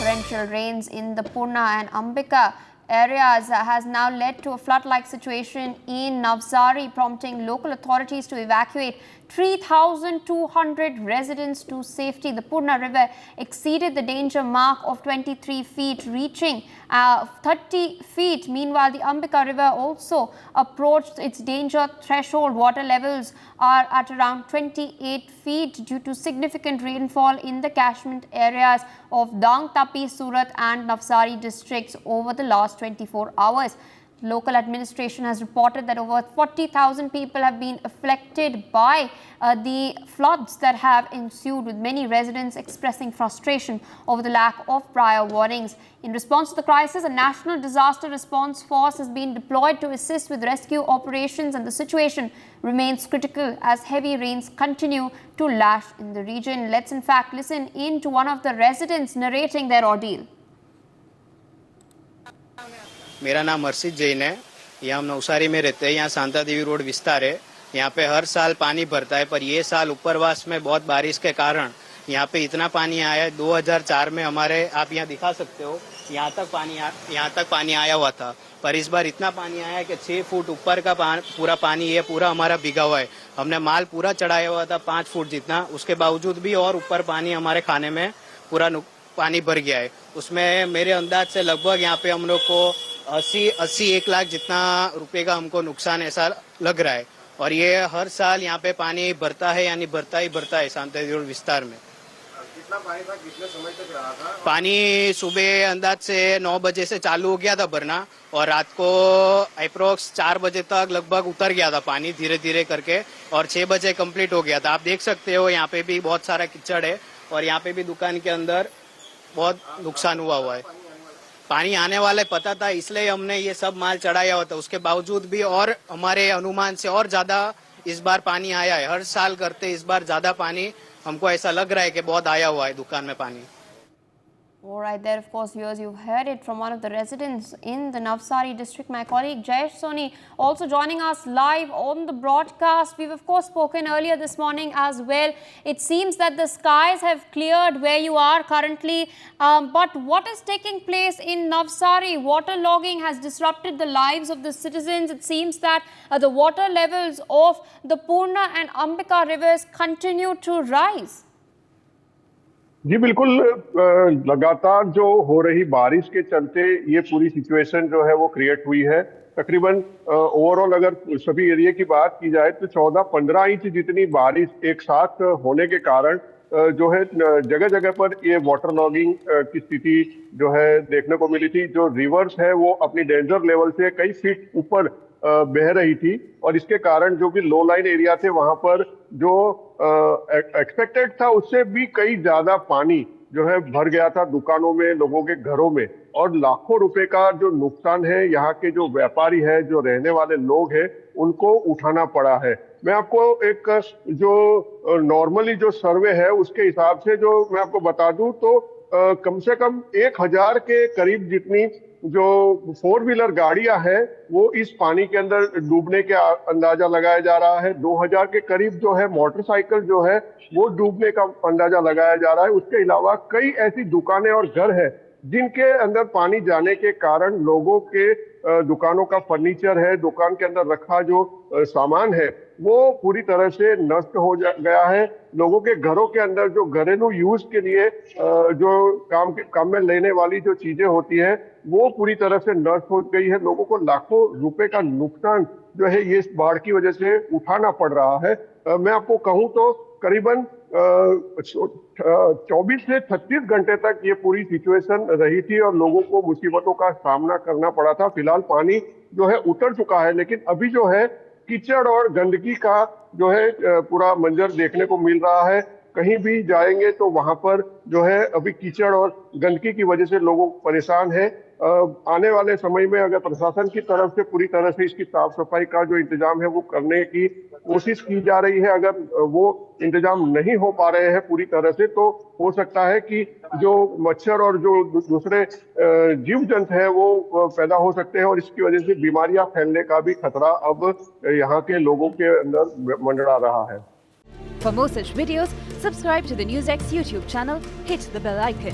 torrential rains in the Purna and Ambika areas has now led to a flood-like situation in Navsari, prompting local authorities to evacuate 3,200 residents to safety. The Purna River exceeded the danger mark of 23 feet, reaching 30 feet. Meanwhile, the Ambika River also approached its danger threshold. Water levels are at around 28 feet due to significant rainfall in the catchment areas of Dang, Tapi, Surat and Navsari districts over the last 24 hours. Local administration has reported that over 40,000 people have been affected by the floods that have ensued, with many residents expressing frustration over the lack of prior warnings. In response to the crisis, a national disaster response force has been deployed to assist with rescue operations, and the situation remains critical as heavy rains continue to lash in the region. Let's in fact listen in to one of the residents narrating their ordeal. मेरा नाम हर्षित जैन है। यहाँ हम नवसारी में रहते हैं। यहाँ शांता देवी road विस्तार है। यहाँ पे हर साल पानी भरता है, पर ये साल उपरवास में बहुत बारिश के कारण यहाँ पे इतना पानी आया है। 2004 में हमारे, आप यहाँ दिखा सकते हो, यहाँ तक पानी आया हुआ था, पर इस बार इतना पानी आया है कि 6 फुट ऊपर का पूरा पानी ये पूरा हमारा भीगा हुआ है। हमने माल पूरा चढ़ाया हुआ था 5 फुट जितना, उसके बावजूद भी और ऊपर पानी हमारे खाने में पूरा पानी भर गया है। उसमें मेरे अंदाज से लगभग यहाँ पे हम लोग को 80-1 लाख जितना रुपए का हमको नुकसान ऐसा लग रहा है। और ये हर साल यहाँ पे पानी भरता है, यानी भरता है शांता देवी विस्तार में। कितना पानी था, कितने समय तक रहा था? पानी सुबह अंदाज से 9 बजे से चालू हो गया था भरना, और रात को अप्रोक्स 4 बजे तक लगभग उतर गया था पानी धीरे धीरे करके, और 6 बजे कंप्लीट हो गया था। आप देख सकते हो यहाँ पे भी बहुत सारा कीचड़ है, और यहाँ पे भी दुकान के अंदर बहुत नुकसान हुआ है। पानी आने वाला पता था, इसलिए हमने ये सब माल चढ़ाया हुआ था। उसके बावजूद भी और हमारे अनुमान से और ज्यादा इस बार पानी आया है। हर साल करते इस बार ज्यादा पानी हमको ऐसा लग रहा है कि बहुत आया हुआ है दुकान में पानी। All right, there of course, viewers, you've heard it from one of the residents in the Navsari district. My colleague Jayesh Soni also joining us live on the broadcast. We've of course spoken earlier this morning as well. It seems that the skies have cleared where you are currently, but what is taking place in Navsari? Waterlogging has disrupted the lives of the citizens. It seems that the water levels of the Purna and Ambika rivers continue to rise. जी बिल्कुल, लगातार जो हो रही बारिश के चलते ये पूरी सिचुएशन जो है वो क्रिएट हुई है। तकरीबन ओवरऑल अगर सभी एरिया की बात की जाए तो 14-15 इंच जितनी बारिश एक साथ होने के कारण जो है जगह जगह पर ये वाटर लॉगिंग की स्थिति जो है देखने को मिली थी। जो रिवर्स है वो अपनी डेंजर लेवल से कई फीट ऊपर बह रही थी, और इसके कारण जो भी लो लाइन एरिया थे वहां पर जो एक्सपेक्टेड था उससे भी कई ज्यादा पानी जो है भर गया था दुकानों में, लोगों के घरों में, और लाखों रुपए का जो नुकसान है यहाँ के जो व्यापारी है, जो रहने वाले लोग हैं, उनको उठाना पड़ा है। मैं आपको एक जो नॉर्मली जो सर्वे है उसके हिसाब से जो मैं आपको बता दूं तो कम से कम 1000 के करीब जितनी जो 4 व्हीलर गाड़ियां हैं वो इस पानी के अंदर डूबने के अंदाजा लगाया जा रहा है। 2000 के करीब जो है मोटरसाइकिल जो है वो डूबने का अंदाजा लगाया जा रहा है। उसके अलावा कई ऐसी दुकानें और घर हैं जिनके अंदर पानी जाने के कारण लोगों के दुकानों का फर्नीचर है, दुकान के अंदर रखा जो सामान है वो पूरी तरह से नष्ट हो गया है। लोगों के घरों के अंदर जो घरेलू यूज के लिए जो काम में लेने वाली जो चीजें होती है वो पूरी तरह से नष्ट हो गई है। लोगों को लाखों रुपए का नुकसान जो है ये बाढ़ की वजह से उठाना पड़ रहा है। मैं आपको कहूं तो करीबन 24 से 36 घंटे तक ये पूरी सिचुएशन रही थी और लोगों को मुसीबतों का सामना करना पड़ा था। फिलहाल पानी जो है उतर चुका है, लेकिन अभी जो है कीचड़ और गंदगी का जो है पूरा मंजर देखने को मिल रहा है। कहीं भी जाएंगे तो वहां पर जो है अभी कीचड़ और गंदगी की वजह से लोग परेशान हैं। आने वाले समय में अगर प्रशासन की तरफ से पूरी तरह से इसकी साफ सफाई का जो इंतजाम है वो करने की कोशिश की जा रही है, अगर वो इंतजाम नहीं हो पा रहे हैं पूरी तरह से तो हो सकता है कि जो मच्छर और जो दूसरे जीव जंतु हैं वो पैदा हो सकते हैं और इसकी वजह से बीमारियां फैलने का भी खतरा अब यहाँ के लोगों के अंदर मंडरा रहा है। For more such videos, subscribe to the NewsX YouTube channel, hit the bell icon.